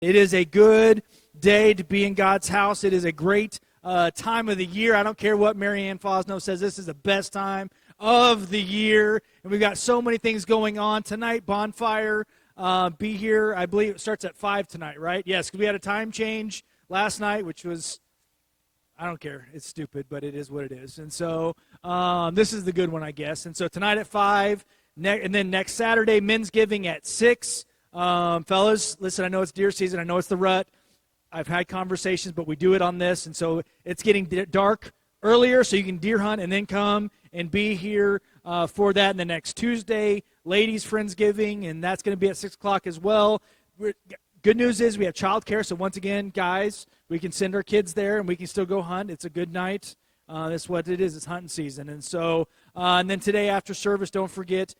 It is a good day to be in God's house. It is a great time of the year. I don't care what Mary Ann Fosno says. This is the best time of the year. And we've got so many things going on tonight. Bonfire, be here. I believe it starts at 5 tonight, right? Yes, because we had a time change last night, which was, I don't care. It's stupid, but it is what it is. And so this is the good one, I guess. And so tonight at 5, and then next Saturday, Men's Giving at 6. Fellas, listen, I know it's deer season. I know it's the rut. I've had conversations, but we do it on this. And so it's getting dark earlier, so you can deer hunt and then come and be here for that. And the next Tuesday, Ladies Friendsgiving, and that's going to be at 6 o'clock as well. Good news is we have childcare, so once again, guys, we can send our kids there and we can still go hunt. It's a good night. That's what it is. It's hunting season. And so, and then today after service, don't forget,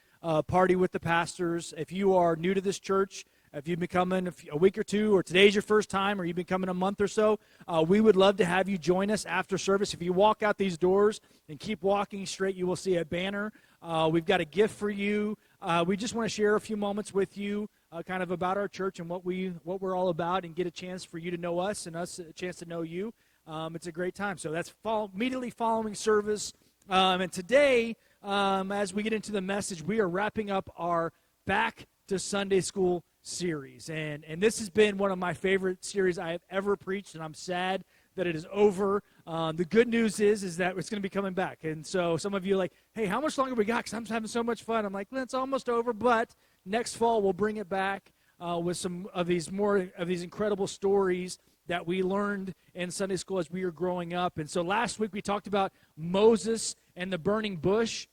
party with the pastors. If you are new to this church, if you've been coming a week or two, or today's your first time, or you've been coming a month or so, we would love to have you join us after service. If you walk out these doors and keep walking straight, you will see a banner. We've got a gift for you. We just want to share a few moments with you, kind of about our church and what we're all about, and get a chance for you to know us and us a chance to know you. It's a great time. So that's immediately following service. And today, as we get into the message, we are wrapping up our Back to Sunday School series. And this has been one of my favorite series I have ever preached, and I'm sad that it is over. The good news is that it's going to be coming back. And so some of you are like, hey, how much longer we got? Because I'm having so much fun. I'm like, well, it's almost over, but next fall we'll bring it back with some of these incredible stories that we learned in Sunday school as we were growing up. And so last week we talked about Moses and the burning bush.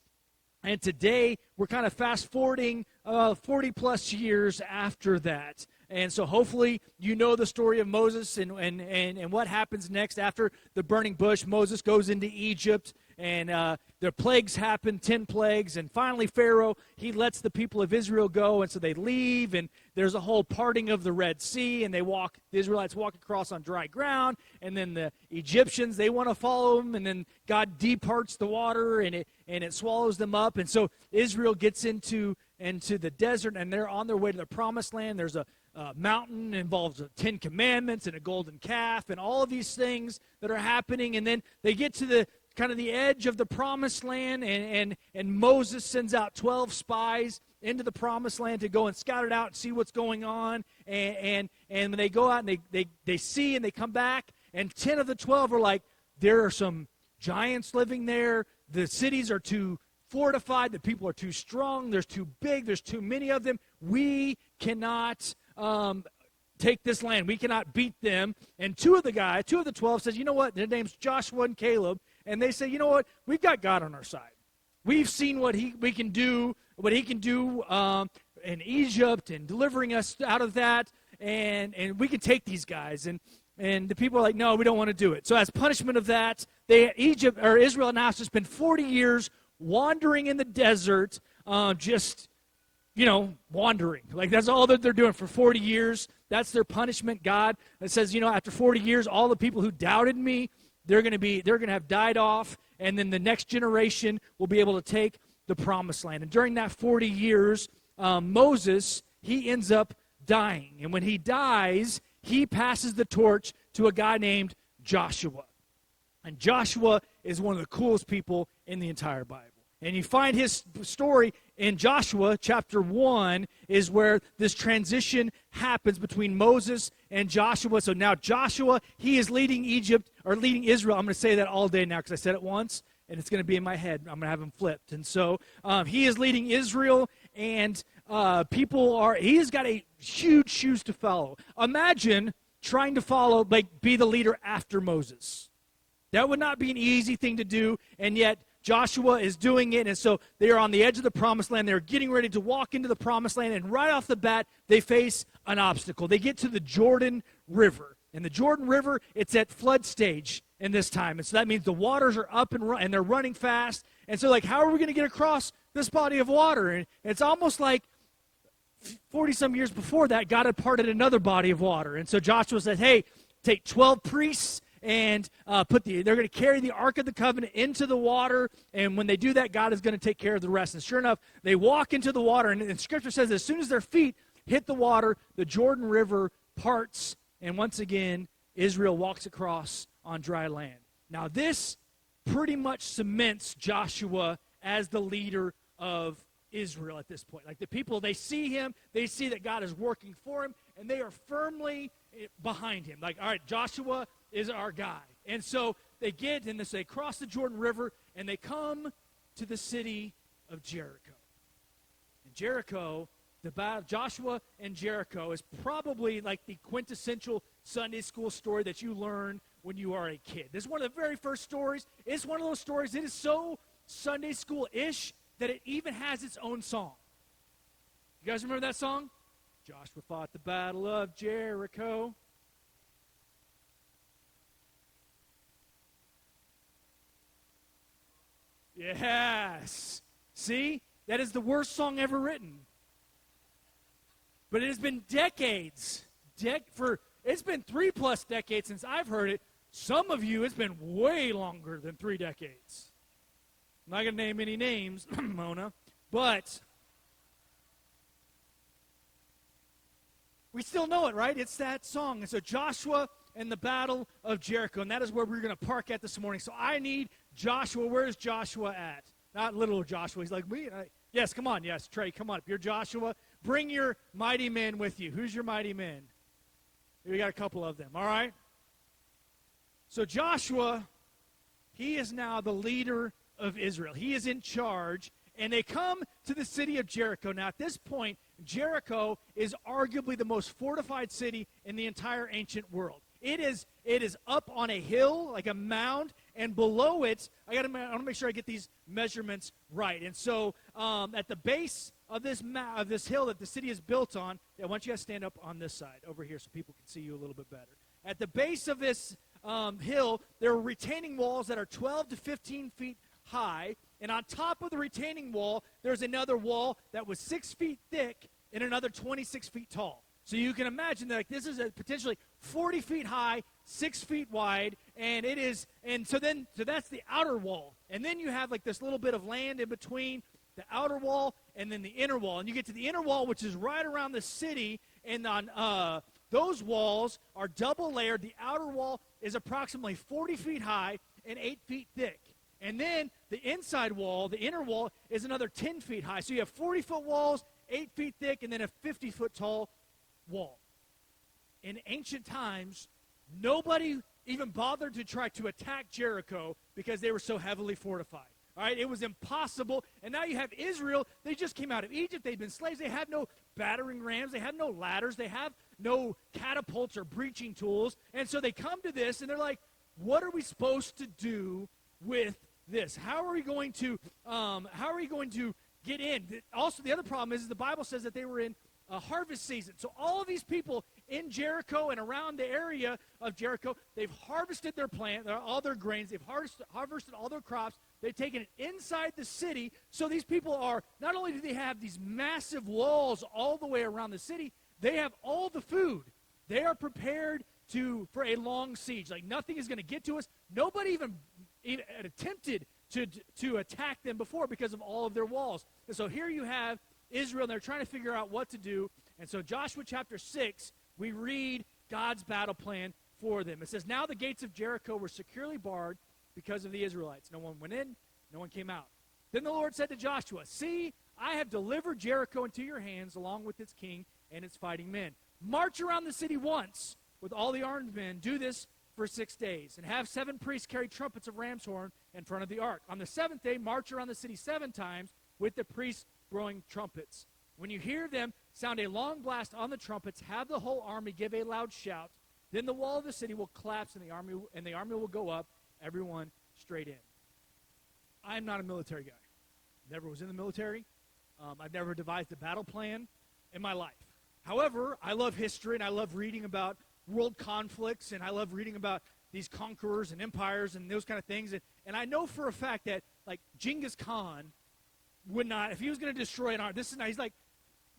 And today we're kind of fast-forwarding 40-plus years after that. And so hopefully you know the story of Moses and what happens next after the burning bush. Moses goes into Egypt, and the plagues happen, 10 plagues. And finally Pharaoh, he lets the people of Israel go, and so they leave. And there's a whole parting of the Red Sea, and the Israelites walk across on dry ground. And then the Egyptians, they want to follow them, and then God departs the water, and it swallows them up. And so Israel gets into the desert, and they're on their way to the promised land. There's a mountain, involves 10 commandments and a golden calf and all of these things that are happening. And then they get to the kind of the edge of the promised land, and Moses sends out 12 spies into the promised land to go and scout it out and see what's going on. And when they go out and they see and they come back, and 10 of the 12 are like, there are some giants living there. The cities are too fortified. The people are too strong. There's too big. There's too many of them. We cannot take this land. We cannot beat them. And two of the 12 says, you know what? Their name's Joshua and Caleb. And they say, you know what? We've got God on our side. We've seen what he can do in Egypt and delivering us out of that. And we can take these guys. And the people are like, no, we don't want to do it. So as punishment of that, Israel now has to spend 40 years wandering in the desert, wandering. Like, that's all that they're doing for 40 years. That's their punishment. God says, after 40 years, all the people who doubted me, they're going to have died off, and then the next generation will be able to take the promised land. And during that 40 years, Moses, he ends up dying. And when he dies, he passes the torch to a guy named Joshua. And Joshua is one of the coolest people in the entire Bible. And you find his story in Joshua chapter 1 is where this transition happens between Moses and Joshua. So now Joshua, he is leading Israel. I'm going to say that all day now because I said it once, and it's going to be in my head. I'm going to have him flipped. And so he is leading Israel, and he has got a huge shoes to follow. Imagine trying to be the leader after Moses. That would not be an easy thing to do, and yet Joshua is doing it, and so they are on the edge of the promised land. They're getting ready to walk into the promised land, and right off the bat, they face an obstacle. They get to the Jordan River, and the Jordan River, it's at flood stage in this time, and so that means the waters are up and they're running fast, and so how are we going to get across this body of water? And it's almost like 40-some years before that, God had parted another body of water, and so Joshua said, hey, take 12 priests, and they're going to carry the Ark of the Covenant into the water, and when they do that, God is going to take care of the rest. And sure enough, they walk into the water, and Scripture says as soon as their feet hit the water, the Jordan River parts, and once again, Israel walks across on dry land. Now, this pretty much cements Joshua as the leader of Israel at this point. Like the people, they see him, they see that God is working for him, and they are firmly behind him. Like, all right, Joshua is our guy. And so they get, and they cross the Jordan River, and they come to the city of Jericho. And Jericho, the battle, Joshua and Jericho is probably like the quintessential Sunday school story that you learn when you are a kid. This is one of the very first stories. It's one of those stories, it is so Sunday school-ish that it even has its own song. You guys remember that song? Joshua fought the battle of Jericho. Yes. See? That is the worst song ever written. But it has been decades. It's been 3+ decades since I've heard it. Some of you, it's been way longer than 3 decades. I'm not going to name any names, Mona, but we still know it, right? It's that song. And so Joshua and the Battle of Jericho, and that is where we're going to park at this morning. So I need Joshua. Where's Joshua at? Not little Joshua. He's like, me? Yes, come on. Yes, Trey, come on. If you're Joshua, bring your mighty men with you. Who's your mighty men? We got a couple of them, all right? So Joshua, he is now the leader of Israel. He is in charge, and they come to the city of Jericho. Now, at this point, Jericho is arguably the most fortified city in the entire ancient world. It is up on a hill, like a mound, and below it, I want to make sure I get these measurements right. And so at the base of this hill that the city is built on, I want you guys to stand up on this side over here so people can see you a little bit better. At the base of this hill, there are retaining walls that are 12 to 15 feet high, and on top of the retaining wall, there's another wall that was 6 feet thick and another 26 feet tall. So you can imagine that like, this is a potentially 40 feet high, 6 feet wide, and so that's the outer wall. And then you have like this little bit of land in between the outer wall and then the inner wall. And you get to the inner wall, which is right around the city, and on those walls are double layered. The outer wall is approximately 40 feet high and 8 feet thick. And then the inside wall, the inner wall, is another 10 feet high. So you have 40-foot walls, 8 feet thick, and then a 50-foot tall wall. In ancient times, nobody even bothered to try to attack Jericho because they were so heavily fortified. All right, it was impossible. And now you have Israel. They just came out of Egypt. They've been slaves. They have no battering rams. They have no ladders. They have no catapults or breaching tools. And so they come to this, and they're like, what are we supposed to do with this? How are we going to get in? Also, the other problem is the Bible says that they were in a harvest season. So all of these people in Jericho and around the area of Jericho, they've harvested their all their grains. They've harvested all their crops. They've taken it inside the city. So these people are, not only do they have these massive walls all the way around the city, they have all the food. They are prepared for a long siege. Like nothing is going to get to us. Nobody even attempted to attack them before because of all of their walls. And so here you have Israel, and they're trying to figure out what to do. And so Joshua chapter 6, we read God's battle plan for them. It says, now the gates of Jericho were securely barred because of the Israelites. No one went in, no one came out. Then the Lord said to Joshua, see, I have delivered Jericho into your hands along with its king and its fighting men. March around the city once with all the armed men. Do this for 6 days. And have 7 priests carry trumpets of ram's horn in front of the ark. On the 7th day, march around the city 7 times with the priests blowing trumpets. When you hear them sound a long blast on the trumpets, have the whole army give a loud shout. Then the wall of the city will collapse, and the army will go up, everyone straight in. I'm not a military guy. Never was in the military. I've never devised a battle plan in my life. However, I love history, and I love reading about world conflicts, and I love reading about these conquerors and empires and those kind of things. And I know for a fact that, like, Genghis Khan would not, if he was going to destroy an army, he's like,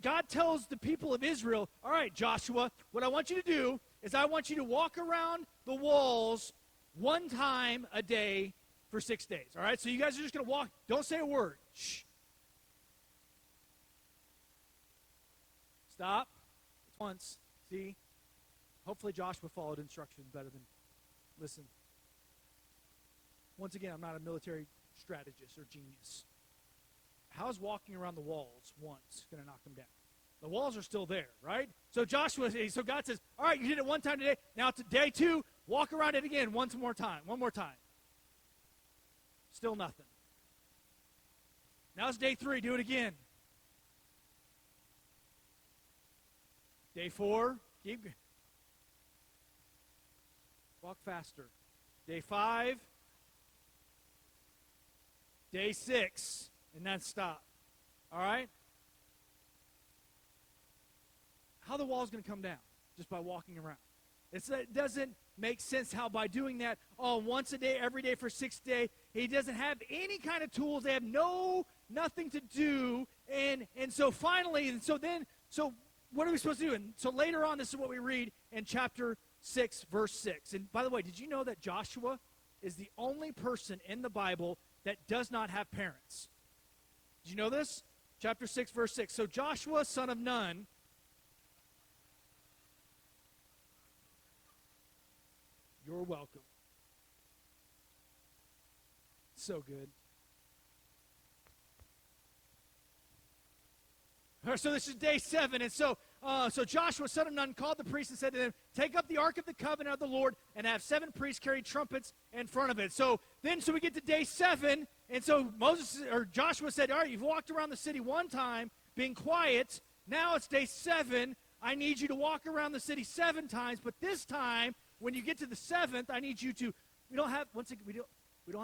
God tells the people of Israel, all right, Joshua, what I want you to do is I want you to walk around the walls 1 time a day for 6 days. All right, so you guys are just going to walk. Don't say a word. Shh. Stop. Once. See? Hopefully Joshua followed instructions better than, listen. Once again, I'm not a military strategist or genius. How's walking around the walls once going to knock them down? The walls are still there, right? So so God says, all right, you did it one time today. Now to day 2, walk around it again one more time. Still nothing. Now it's day 3, do it again. Day 4, walk faster. Day 5, day 6, and then stop. All right? How the wall's going to come down? Just by walking around. It doesn't make sense how by doing that, once a day, every day for 6 days, he doesn't have any kind of tools. They have nothing to do. And so finally, so what are we supposed to do? And so later on, this is what we read in chapter 6, verse 6. And by the way, did you know that Joshua is the only person in the Bible that does not have parents? Did you know this? Chapter 6, verse 6. So Joshua, son of Nun, you're welcome. So good. So this is day 7, and so Joshua, son of Nun, called the priests and said to them, take up the ark of the covenant of the Lord and have 7 priests carry trumpets in front of it. So we get to day 7, and so Joshua said, all right, you've walked around the city one time, being quiet. Now it's day 7. I need you to walk around the city 7 times, but this time, when you get to the 7th, I need you to, we don't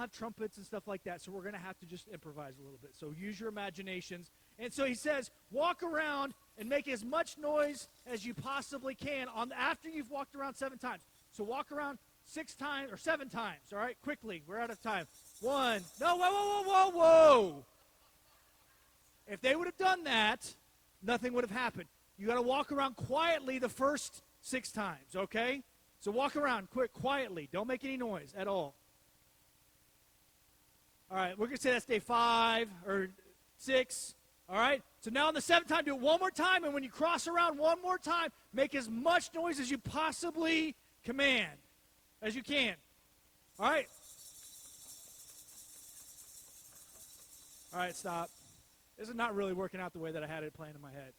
have trumpets and stuff like that, so we're going to have to just improvise a little bit. So use your imaginations. And so he says, walk around and make as much noise as you possibly can after you've walked around 7 times. So walk around 6 times or 7 times, all right? Quickly, we're out of time. 1. No, whoa. If they would have done that, nothing would have happened. You got to walk around quietly the first 6 times, okay? So walk around quietly. Don't make any noise at all. All right, we're going to say that's day 5 or 6. All right? So now on the 7th time, do it one more time, and when you cross around one more time, make as much noise as you possibly can. All right? All right, stop. This is not really working out the way that I had it planned in my head.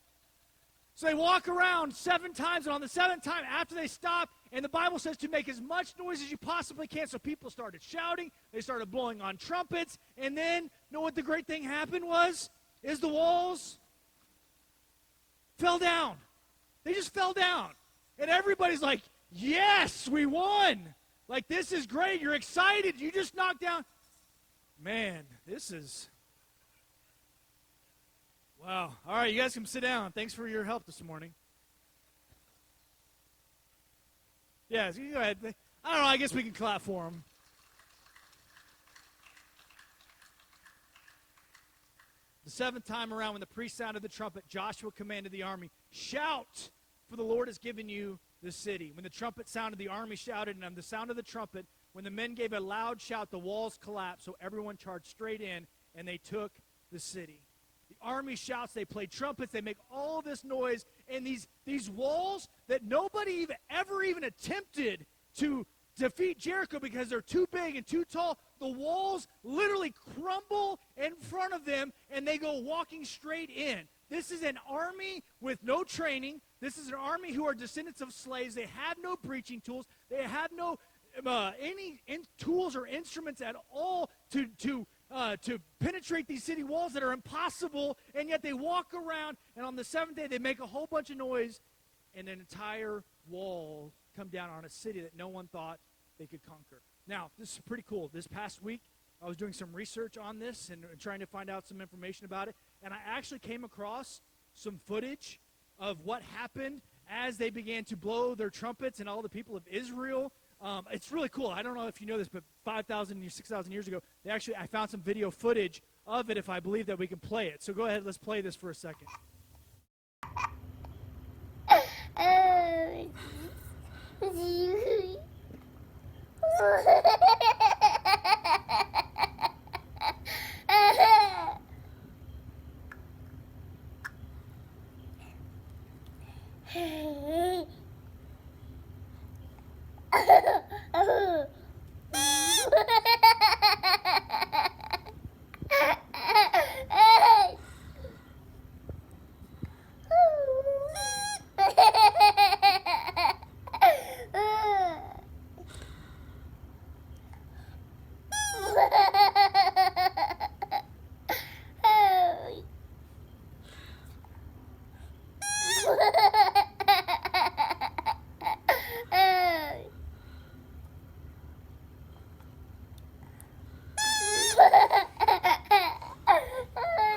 So they walk around 7 times, and on the 7th time, after they stop, and the Bible says to make as much noise as you possibly can, so people started shouting, they started blowing on trumpets, and then, you know what the great thing happened was? Is the walls fell down. They just fell down. And everybody's like, yes, we won. Like, this is great. You're excited. You just knocked down. Man, this is... Wow. All right, you guys can sit down. Thanks for your help this morning. Yeah, so you go ahead. I don't know. I guess we can clap for them. The 7th time around, when the priest sounded the trumpet, Joshua commanded the army, shout, for the Lord has given you the city. When the trumpet sounded, the army shouted, and on the sound of the trumpet, when the men gave a loud shout, the walls collapsed, so everyone charged straight in, and they took the city. The army shouts, they play trumpets, they make all this noise, and these walls that nobody ever even attempted to defeat Jericho because they're too big and too tall, the walls literally crumble in front of them, and they go walking straight in. This is an army with no training. This is an army who are descendants of slaves. They have no breaching tools. They have no tools or instruments at all to penetrate these city walls that are impossible, and yet they walk around, and on the 7th day they make a whole bunch of noise, and an entire wall come down on a city that no one thought they could conquer. Now, this is pretty cool. This past week, I was doing some research on this and trying to find out some information about it, and I actually came across some footage of what happened as they began to blow their trumpets, and all the people of Israel. It's really cool. I don't know if you know this, but 5,000, 6,000 years ago, I found some video footage of it, if I believe that we can play it. So go ahead, let's play this for a second.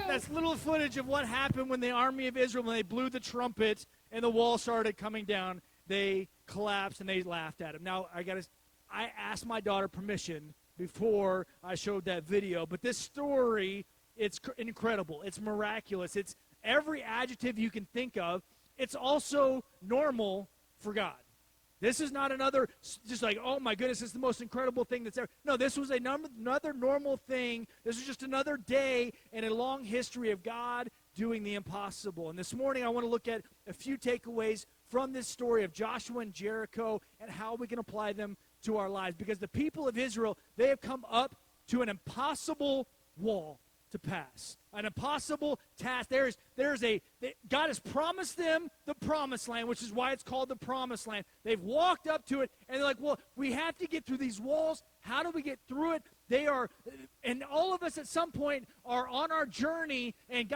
That's little footage of what happened when the army of Israel, when they blew the trumpet and the wall started coming down, they collapsed and they laughed at him. Now, I asked my daughter permission before I showed that video, but this story, it's incredible. It's miraculous. It's every adjective you can think of. It's also normal for God. This is not another, just like, oh my goodness, it's the most incredible thing that's ever. No, this was another normal thing. This was just another day in a long history of God doing the impossible. And this morning I want to look at a few takeaways from this story of Joshua and Jericho and how we can apply them to our lives. Because the people of Israel, they have come up to an impossible wall to pass, an impossible task. God has promised them the promised land, which is why it's called the promised land. They've walked up to it, and they're like, well, we have to get through these walls. How do we get through it? And all of us at some point are on our journey, and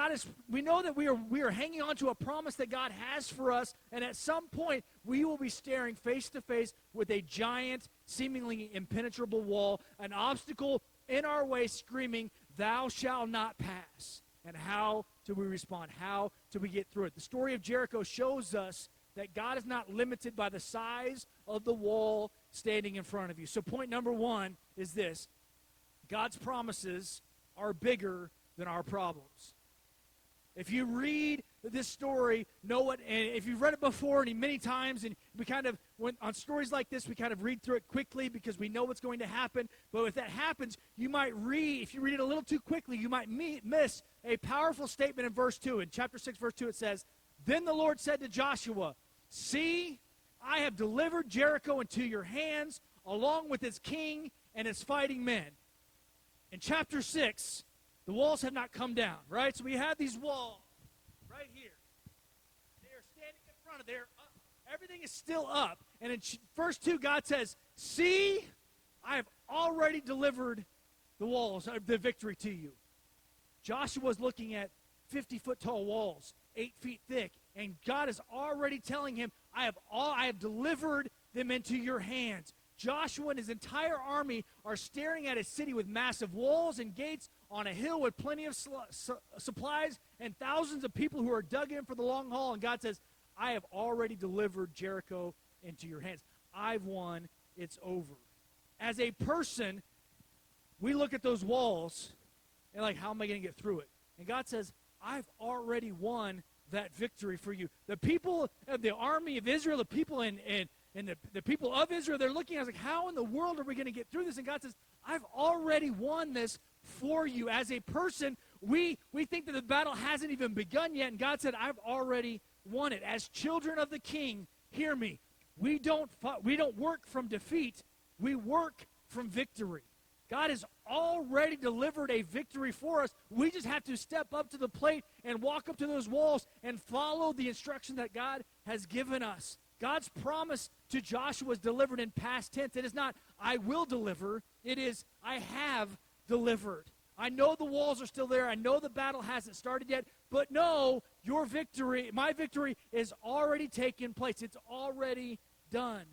we know that we are hanging on to a promise that God has for us, and at some point, we will be staring face to face with a giant, seemingly impenetrable wall, an obstacle in our way screaming, "Thou shalt not pass." And how do we respond? How do we get through it? The story of Jericho shows us that God is not limited by the size of the wall standing in front of you. So point number one is this: God's promises are bigger than our problems. If you read this story, and if you've read it before and many times, and we kind of, on stories like this, we kind of read through it quickly because we know what's going to happen. But if that happens, if you read it a little too quickly, you might miss a powerful statement in verse 2. In chapter 6, verse 2, it says, "Then the Lord said to Joshua, 'See, I have delivered Jericho into your hands, along with its king and its fighting men.'" In chapter 6, the walls have not come down, right? So we have these walls right here. They are standing in front of there. Everything is still up. And in verse 2, God says, "See, I have already delivered the walls, the victory to you." Joshua's looking at 50-foot tall walls, 8 feet thick, and God is already telling him, I have delivered them into your hands. Joshua and his entire army are staring at a city with massive walls and gates on a hill with plenty of supplies and thousands of people who are dug in for the long haul. And God says, I have already delivered Jericho into your hands. I've won. It's over. As a person, we look at those walls and like, how am I going to get through it? And God says, I've already won that victory for you. The people of the army of Israel, the people and the people of Israel, they're looking at us like, how in the world are we going to get through this? And God says, I've already won this for you. As a person, we think that the battle hasn't even begun yet, and God said, I've already won it. As children of the King, hear me. We don't work from defeat. We work from victory. God has already delivered a victory for us. We just have to step up to the plate and walk up to those walls and follow the instruction that God has given us. God's promise to Joshua is delivered in past tense. It is not, I will deliver. It is, I have delivered. I know the walls are still there. I know the battle hasn't started yet. But no, your victory, my victory, is already taken place. It's already done.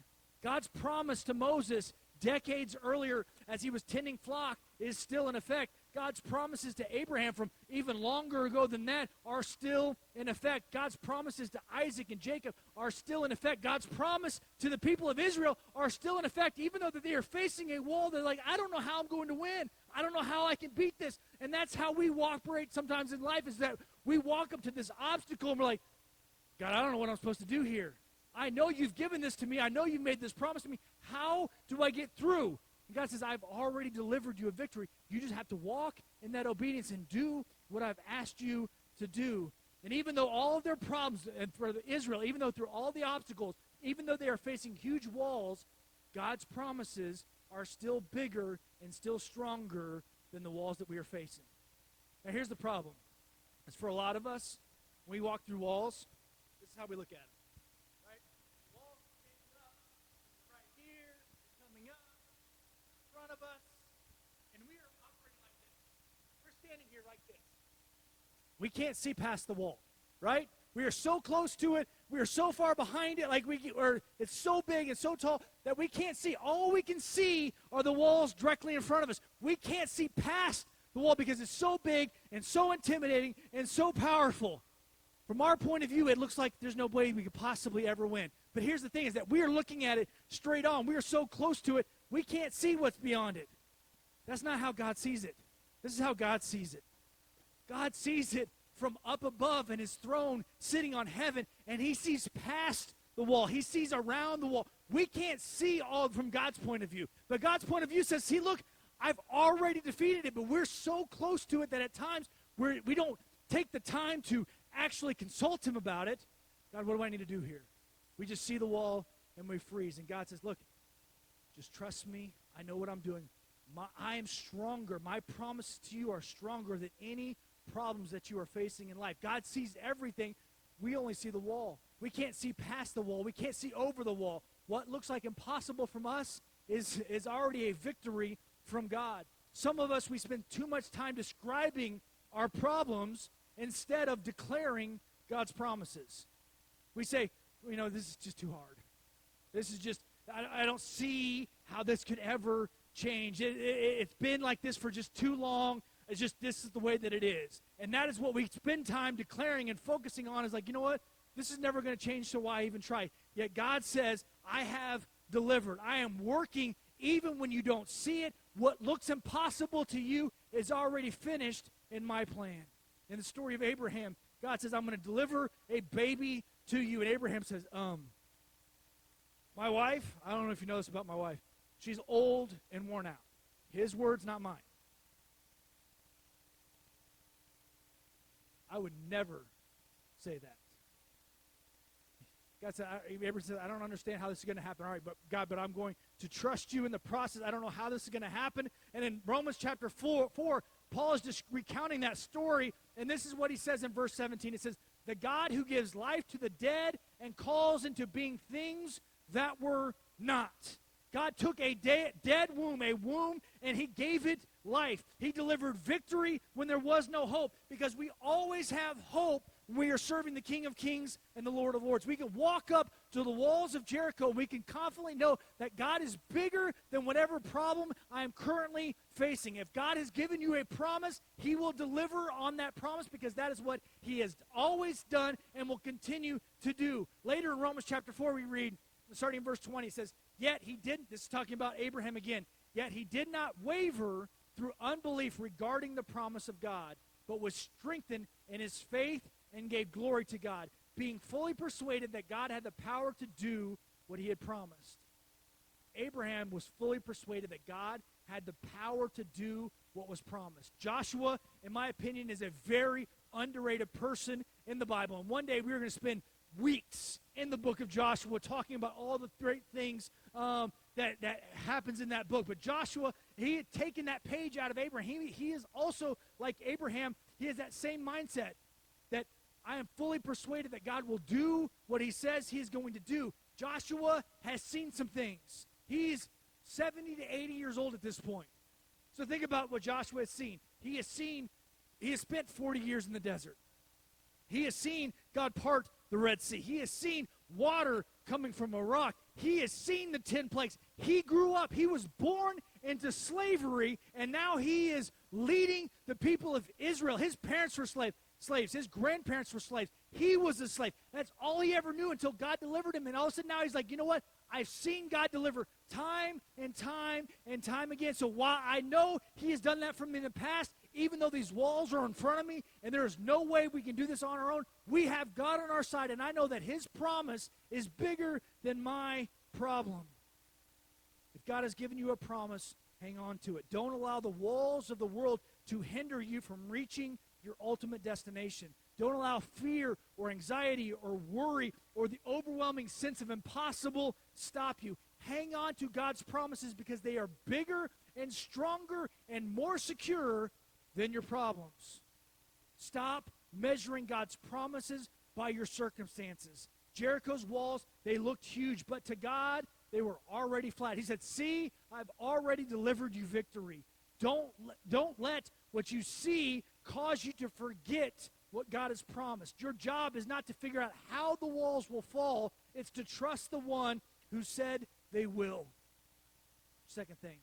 God's promise to Moses decades earlier as he was tending flock is still in effect. God's promises to Abraham from even longer ago than that are still in effect. God's promises to Isaac and Jacob are still in effect. God's promise to the people of Israel are still in effect, even though that they are facing a wall. They're like, I don't know how I'm going to win. I don't know how I can beat this. And that's how we operate sometimes in life, is that we walk up to this obstacle and we're like, God, I don't know what I'm supposed to do here. I know you've given this to me. I know you've made this promise to me. How do I get through? And God says, I've already delivered you a victory. You just have to walk in that obedience and do what I've asked you to do. And even though all of their problems, and for Israel, even though through all the obstacles, even though they are facing huge walls, God's promises are still bigger and still stronger than the walls that we are facing. Now here's the problem. Is for a lot of us, when we walk through walls, this is how we look at it. Right? Walls standing up, right here, coming up, in front of us, and we are operating like this. We're standing here like this. We can't see past the wall, right? We are so close to it. We are so far behind it, or it's so big and so tall that we can't see. All we can see are the walls directly in front of us. We can't see past the wall because it's so big and so intimidating and so powerful. From our point of view, it looks like there's no way we could possibly ever win. But here's the thing is that we are looking at it straight on. We are so close to it, we can't see what's beyond it. That's not how God sees it. This is how God sees it. God sees it from up above in his throne sitting on heaven, and he sees past the wall. He sees around the wall. We can't see all from God's point of view. But God's point of view says, see, look, I've already defeated it, but we're so close to it that at times we don't take the time to actually consult him about it. God, what do I need to do here? We just see the wall and we freeze. And God says, look, just trust me. I know what I'm doing. I am stronger. My promises to you are stronger than any problems that you are facing in life. God sees everything. We only see the wall. We can't see past the wall. We can't see over the wall. What looks like impossible from us is already a victory from God. Some of us, we spend too much time describing our problems instead of declaring God's promises. We say, this is just too hard. This is just, I don't see how this could ever change. It's been like this for just too long. It's just, this is the way that it is. And that is what we spend time declaring and focusing on is like, you know what? This is never going to change, so why even try? Yet God says, I have delivered. I am working even when you don't see it. What looks impossible to you is already finished in my plan. In the story of Abraham, God says, I'm going to deliver a baby to you. And Abraham says, my wife, I don't know if you know this about my wife. She's old and worn out. His words, not mine. I would never say that. God said, Abraham said, I don't understand how this is going to happen. All right, but God, I'm going to trust you in the process. I don't know how this is going to happen. And in Romans chapter 4, Paul is just recounting that story, and this is what he says in verse 17. It says, the God who gives life to the dead and calls into being things that were not. God took a dead womb, and he gave it life. He delivered victory when there was no hope, because we always have hope when we are serving the King of Kings and the Lord of Lords. We can walk up to the walls of Jericho, and we can confidently know that God is bigger than whatever problem I am currently facing. If God has given you a promise, he will deliver on that promise, because that is what he has always done and will continue to do. Later in Romans chapter 4, we read, starting in verse 20, it says, yet he didn't, this is talking about Abraham again, yet he did not waver through unbelief regarding the promise of God, but was strengthened in his faith and gave glory to God, being fully persuaded that God had the power to do what he had promised. Abraham was fully persuaded that God had the power to do what was promised. Joshua, in my opinion, is a very underrated person in the Bible. And one day we are going to spend weeks in the book of Joshua talking about all the great things that happens in that book. But Joshua, he had taken that page out of Abraham. He is also like Abraham. He has that same mindset that I am fully persuaded that God will do what he says he is going to do. Joshua has seen some things. He's 70 to 80 years old at this point. So think about what Joshua has seen. He has spent 40 years in the desert. He has seen God part the Red Sea. He has seen water coming from a rock. He has seen the 10 plagues. He grew up. He was born into slavery, and now he is leading the people of Israel. His parents were slaves. His grandparents were slaves. He was a slave. That's all he ever knew until God delivered him. And all of a sudden now he's like, you know what? I've seen God deliver time and time and time again. So while I know he has done that for me in the past, even though these walls are in front of me and there is no way we can do this on our own, we have God on our side, and I know that his promise is bigger than my problem. If God has given you a promise, hang on to it. Don't allow the walls of the world to hinder you from reaching your ultimate destination. Don't allow fear or anxiety or worry or the overwhelming sense of impossible stop you. hang on to God's promises because they are bigger and stronger and more secure than your problems. Stop measuring God's promises by your circumstances. Jericho's walls, they looked huge, but to God, they were already flat. He said, see, I've already delivered you victory. Don't let what you see cause you to forget what God has promised. Your job is not to figure out how the walls will fall. It's to trust the one who said they will. Second thing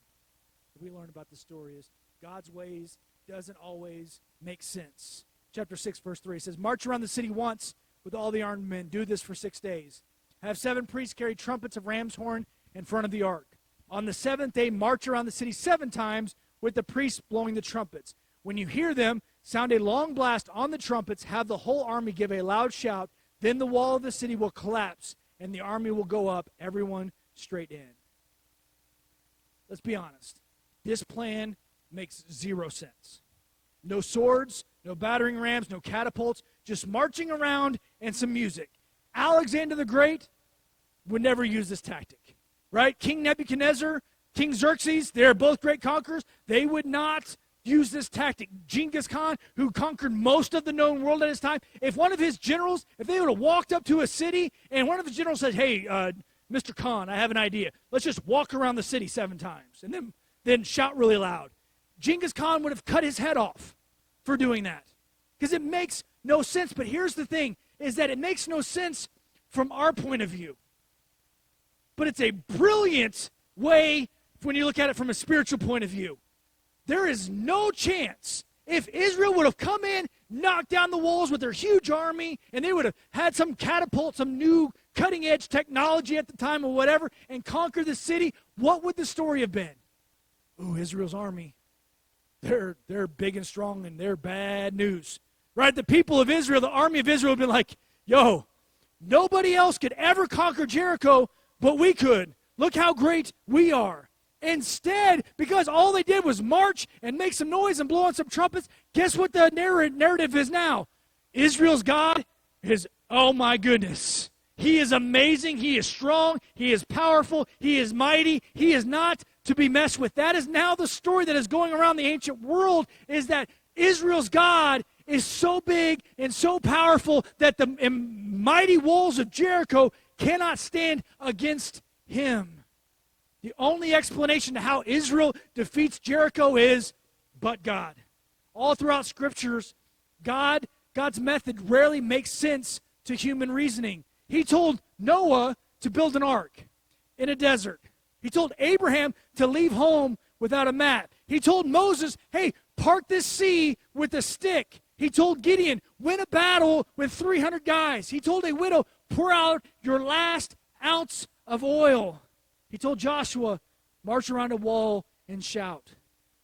that we learn about this story is God's ways doesn't always make sense. Chapter 6, verse 3 says, march around the city once with all the armed men. Do this for 6 days. Have 7 priests carry trumpets of ram's horn in front of the ark. On the 7th day, march around the city 7 times with the priests blowing the trumpets. When you hear them, sound a long blast on the trumpets. Have the whole army give a loud shout. Then the wall of the city will collapse, and the army will go up, everyone straight in. Let's be honest. This plan makes 0 sense. No swords, no battering rams, no catapults, just marching around and some music. Alexander the Great would never use this tactic, right? King Nebuchadnezzar, King Xerxes, they're both great conquerors. They would not use this tactic. Genghis Khan, who conquered most of the known world at his time, if one of his generals, if they would have walked up to a city and one of his generals said, hey, Mr. Khan, I have an idea. Let's just walk around the city 7 times and then shout really loud. Genghis Khan would have cut his head off for doing that because it makes no sense. But here's the thing, is that it makes no sense from our point of view. But it's a brilliant way when you look at it from a spiritual point of view. There is no chance if Israel would have come in, knocked down the walls with their huge army, and they would have had some catapult, some new cutting-edge technology at the time or whatever, and conquered the city, what would the story have been? Ooh, Israel's army. They're big and strong, and they're bad news. Right? The people of Israel, the army of Israel would have been like, yo, nobody else could ever conquer Jericho, but we could. Look how great we are. Instead, because all they did was march and make some noise and blow on some trumpets, guess what the narrative is now? Israel's God is, oh my goodness. He is amazing. He is strong. He is powerful. He is mighty. He is not to be messed with. That is now the story that is going around the ancient world, is that Israel's God is so big and so powerful that the mighty walls of Jericho cannot stand against him. The only explanation to how Israel defeats Jericho is, but God. All throughout scriptures, God's method rarely makes sense to human reasoning. He told Noah to build an ark in a desert. He told Abraham to leave home without a map. He told Moses, hey, part this sea with a stick. He told Gideon, win a battle with 300 guys. He told a widow, pour out your last ounce of oil. He told Joshua, march around a wall and shout.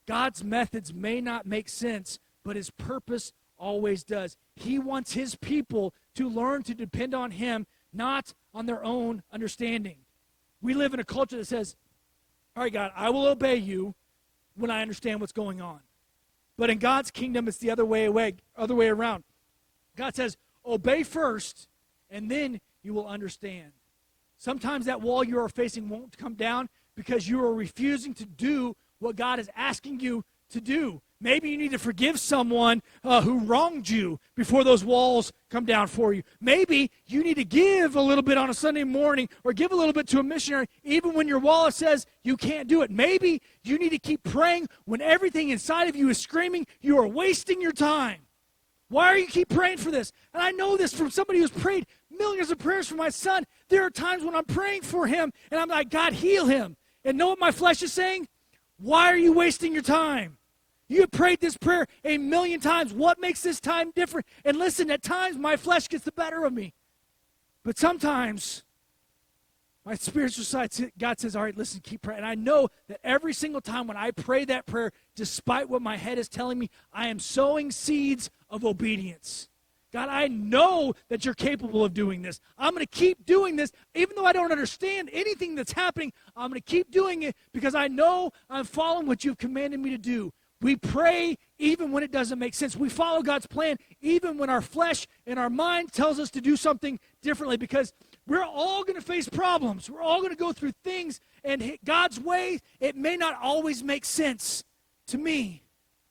God's methods may not make sense, but his purpose always does. He wants his people to learn to depend on him, not on their own understanding. We live in a culture that says, all right, God, I will obey you when I understand what's going on. But in God's kingdom, it's the other way around. God says, obey first, and then you will understand. Sometimes that wall you are facing won't come down because you are refusing to do what God is asking you to do. Maybe you need to forgive someone who wronged you before those walls come down for you. Maybe you need to give a little bit on a Sunday morning or give a little bit to a missionary even when your wallet says you can't do it. Maybe you need to keep praying when everything inside of you is screaming you are wasting your time. Why are you keep praying for this? And I know this from somebody who's prayed millions of prayers for my son. There are times when I'm praying for him and I'm like, God, heal him. And know what my flesh is saying? Why are you wasting your time? You have prayed this prayer 1,000,000 times. What makes this time different? And listen, at times my flesh gets the better of me. But sometimes my spiritual side, God says, all right, listen, keep praying. And I know that every single time when I pray that prayer, despite what my head is telling me, I am sowing seeds of obedience. God, I know that you're capable of doing this. I'm going to keep doing this. Even though I don't understand anything that's happening, I'm going to keep doing it because I know I'm following what you've commanded me to do. We pray even when it doesn't make sense. We follow God's plan even when our flesh and our mind tells us to do something differently because we're all going to face problems. We're all going to go through things, and God's way, it may not always make sense to me.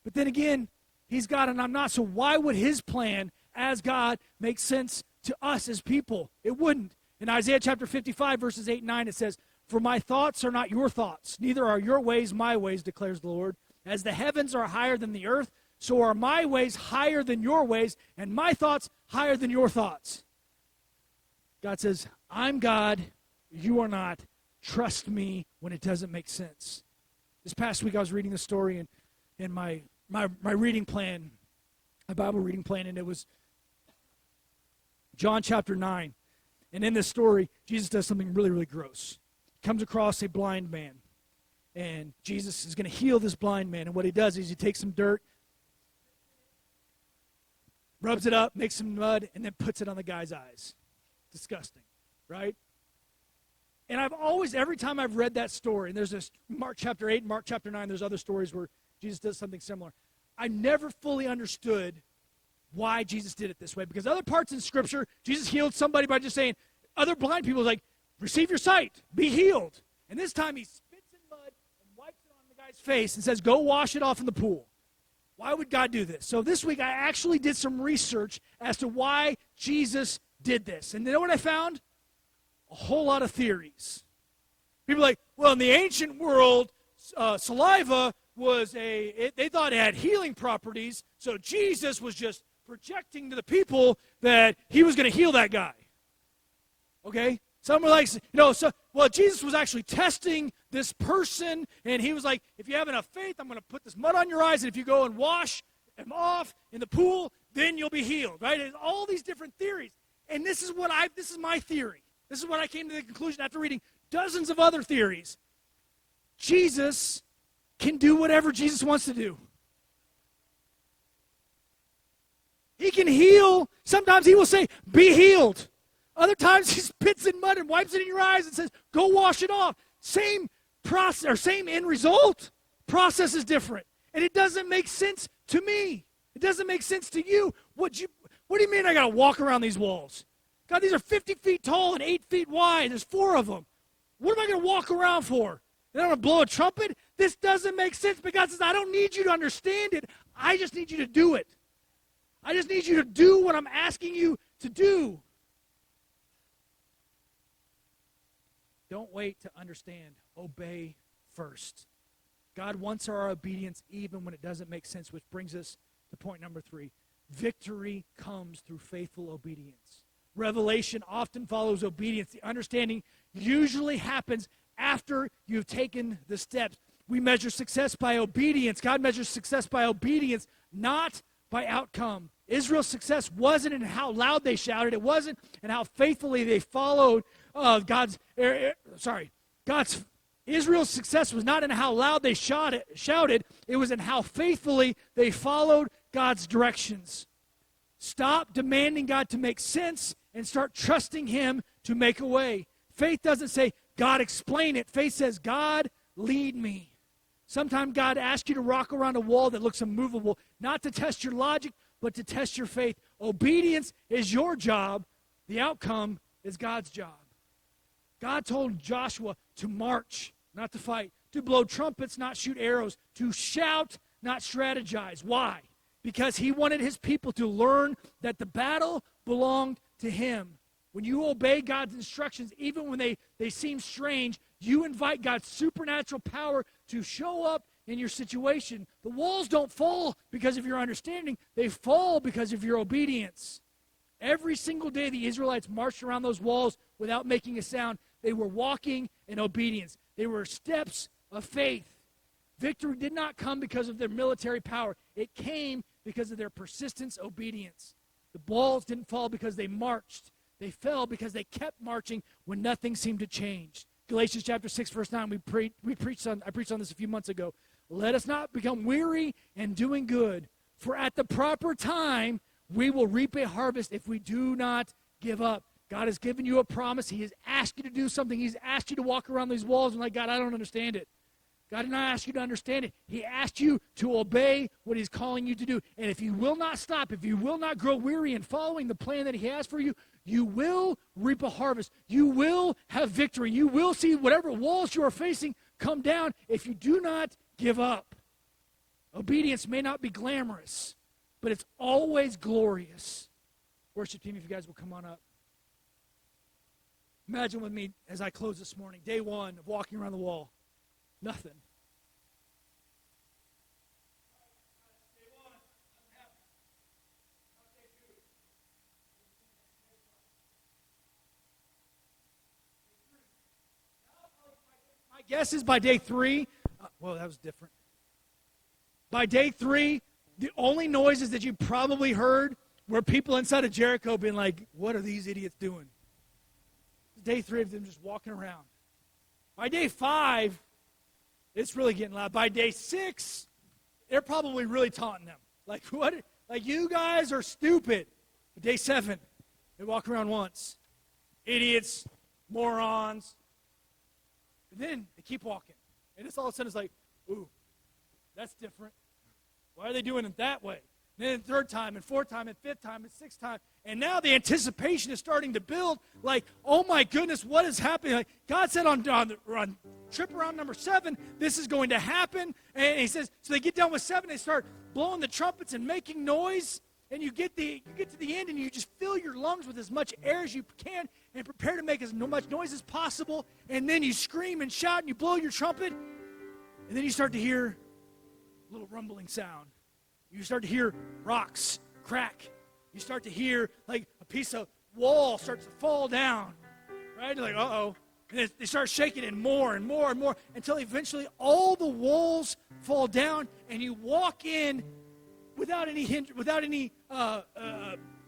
But then again, he's God and I'm not, so why would his plan as God make sense to us as people? It wouldn't. In Isaiah chapter 55, verses 8 and 9, it says, "For my thoughts are not your thoughts, neither are your ways my ways, declares the Lord. As the heavens are higher than the earth, so are my ways higher than your ways, and my thoughts higher than your thoughts." God says, I'm God, you are not. Trust me when it doesn't make sense. This past week I was reading the story in my reading plan, my Bible reading plan, and it was John chapter 9. And in this story, Jesus does something really, really gross. He comes across a blind man, and Jesus is going to heal this blind man. And what he does is he takes some dirt, rubs it up, makes some mud, and then puts it on the guy's eyes. Disgusting, right? And I've always, every time I've read that story, and there's this Mark chapter 8, Mark chapter 9, there's other stories where Jesus does something similar. I never fully understood why Jesus did it this way, because other parts in Scripture, Jesus healed somebody by just saying, other blind people like, receive your sight, be healed. And this time he spits in mud and wipes it on the guy's face and says, go wash it off in the pool. Why would God do this? So this week I actually did some research as to why Jesus did this. And you know what I found? A whole lot of theories. People are like, well, in the ancient world, saliva was they thought it had healing properties, so Jesus was just projecting to the people that he was going to heal that guy. Okay? Some were like, Jesus was actually testing this person, and he was like, if you have enough faith, I'm going to put this mud on your eyes, and if you go and wash them off in the pool, then you'll be healed, right? And all these different theories. And this is my theory. This is what I came to the conclusion after reading dozens of other theories. Jesus can do whatever Jesus wants to do. He can heal. Sometimes he will say, be healed. Other times he spits in mud and wipes it in your eyes and says, go wash it off. Same process, or same end result. Process is different. And it doesn't make sense to me. It doesn't make sense to you. What do you mean I got to walk around these walls? God, these are 50 feet tall and 8 feet wide. There's 4 of them. What am I going to walk around for? Then I'm going to blow a trumpet? This doesn't make sense. But God says, I don't need you to understand it. I just need you to do it. I just need you to do what I'm asking you to do. Don't wait to understand. Obey first. God wants our obedience even when it doesn't make sense, which brings us to point number 3. Victory comes through faithful obedience. Revelation often follows obedience. The understanding usually happens after you've taken the steps. We measure success by obedience. God measures success by obedience, not by outcome. Israel's success wasn't in how loud they shouted. It wasn't in how faithfully they followed Israel's success was not in how loud they shouted. It was in how faithfully they followed God's directions. Stop demanding God to make sense and start trusting him to make a way. Faith doesn't say, God, explain it. Faith says, God, lead me. Sometimes God asks you to rock around a wall that looks immovable, not to test your logic, but to test your faith. Obedience is your job. The outcome is God's job. God told Joshua to march, not to fight, to blow trumpets, not shoot arrows, to shout, not strategize. Why? Because he wanted his people to learn that the battle belonged to him. When you obey God's instructions, even when they seem strange, you invite God's supernatural power to show up in your situation. The walls don't fall because of your understanding. They fall because of your obedience. Every single day the Israelites marched around those walls without making a sound. They were walking in obedience. They were steps of faith. Victory did not come because of their military power. It came because of their persistence, obedience. The walls didn't fall because they marched. They fell because they kept marching when nothing seemed to change. Galatians chapter 6, verse 9, I preached on this a few months ago. Let us not become weary in doing good, for at the proper time we will reap a harvest if we do not give up. God has given you a promise. He has asked you to do something. He's asked you to walk around these walls and like, God, I don't understand it. God did not ask you to understand it. He asked you to obey what he's calling you to do. And if you will not stop, if you will not grow weary in following the plan that he has for you, you will reap a harvest. You will have victory. You will see whatever walls you are facing come down if you do not give up. Obedience may not be glamorous, but it's always glorious. Worship team, if you guys will come on up. Imagine with me as I close this morning, day one of walking around the wall. Nothing. My guess is by day 3, well, that was different. By day 3, the only noises that you probably heard were people inside of Jericho being like, what are these idiots doing? Day 3 of them just walking around. By day 5, it's really getting loud. By day 6, they're probably really taunting them. Like, what? Like, you guys are stupid. But day 7, they walk around once. Idiots, morons. And then they keep walking. And it's all of a sudden it's like, ooh, that's different. Why are they doing it that way? And then the 3rd time, and 4th time, and 5th time, and 6th time. And now the anticipation is starting to build. Like, oh my goodness, what is happening? Like, God said on trip around number 7, this is going to happen. And he says, so they get done with 7, they start blowing the trumpets and making noise. And you get to the end, and you just fill your lungs with as much air as you can and prepare to make as much noise as possible. And then you scream and shout, and you blow your trumpet. And then you start to hear a little rumbling sound. You start to hear rocks crack. You start to hear like a piece of wall starts to fall down. Right? You're like, uh-oh. And they start shaking it more and more and more until eventually all the walls fall down and you walk in without any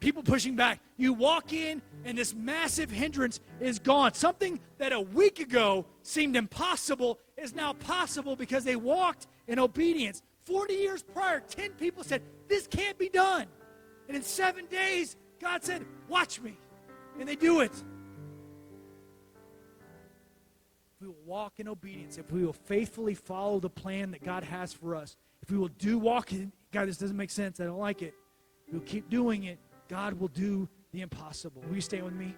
people pushing back. You walk in and this massive hindrance is gone. Something that a week ago seemed impossible is now possible because they walked in obedience. 40 years prior, 10 people said, this can't be done. And in 7 days, God said, watch me. And they do it. If we will walk in obedience, if we will faithfully follow the plan that God has for us, if we will walk in, God, this doesn't make sense, I don't like it. If we'll keep doing it, God will do the impossible. Will you stay with me?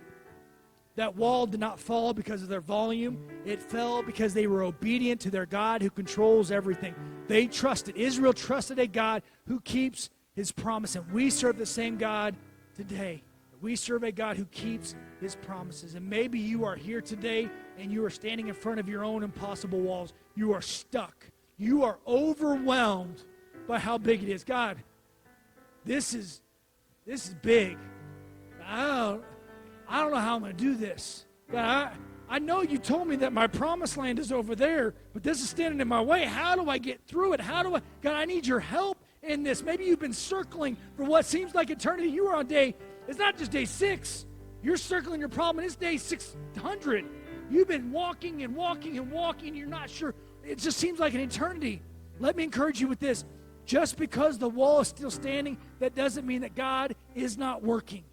That wall did not fall because of their volume. It fell because they were obedient to their God who controls everything. They trusted. Israel trusted a God who keeps his promise. And we serve the same God today. We serve a God who keeps his promises. And maybe you are here today and you are standing in front of your own impossible walls. You are stuck. You are overwhelmed by how big it is. God, this is big. I don't know how I'm going to do this. God, I know you told me that my promised land is over there, but this is standing in my way. How do I get through it? God, I need your help in this. Maybe you've been circling for what seems like eternity. You are on it's not just day 6. You're circling your problem, and it's day 600. You've been walking and walking and walking. You're not sure. It just seems like an eternity. Let me encourage you with this. Just because the wall is still standing, that doesn't mean that God is not working.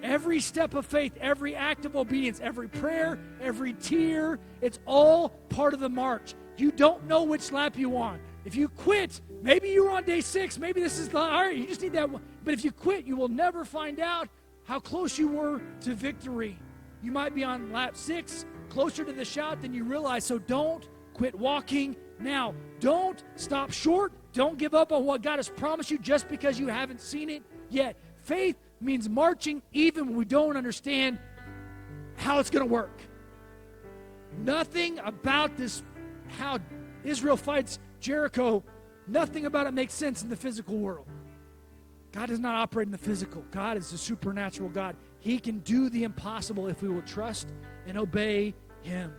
Every step of faith, every act of obedience, every prayer, every tear, it's all part of the march. You don't know which lap you're on. If you quit, maybe you were on day 6, maybe this is all right, you just need that one. But if you quit, you will never find out how close you were to victory. You might be on lap 6, closer to the shout than you realize, so don't quit walking now. Don't stop short. Don't give up on what God has promised you just because you haven't seen it yet. Faith means marching even when we don't understand how it's going to work. Nothing about this, how Israel fights Jericho, nothing about it makes sense in the physical world. God does not operate in the physical. God is a supernatural God. He can do the impossible if we will trust and obey him.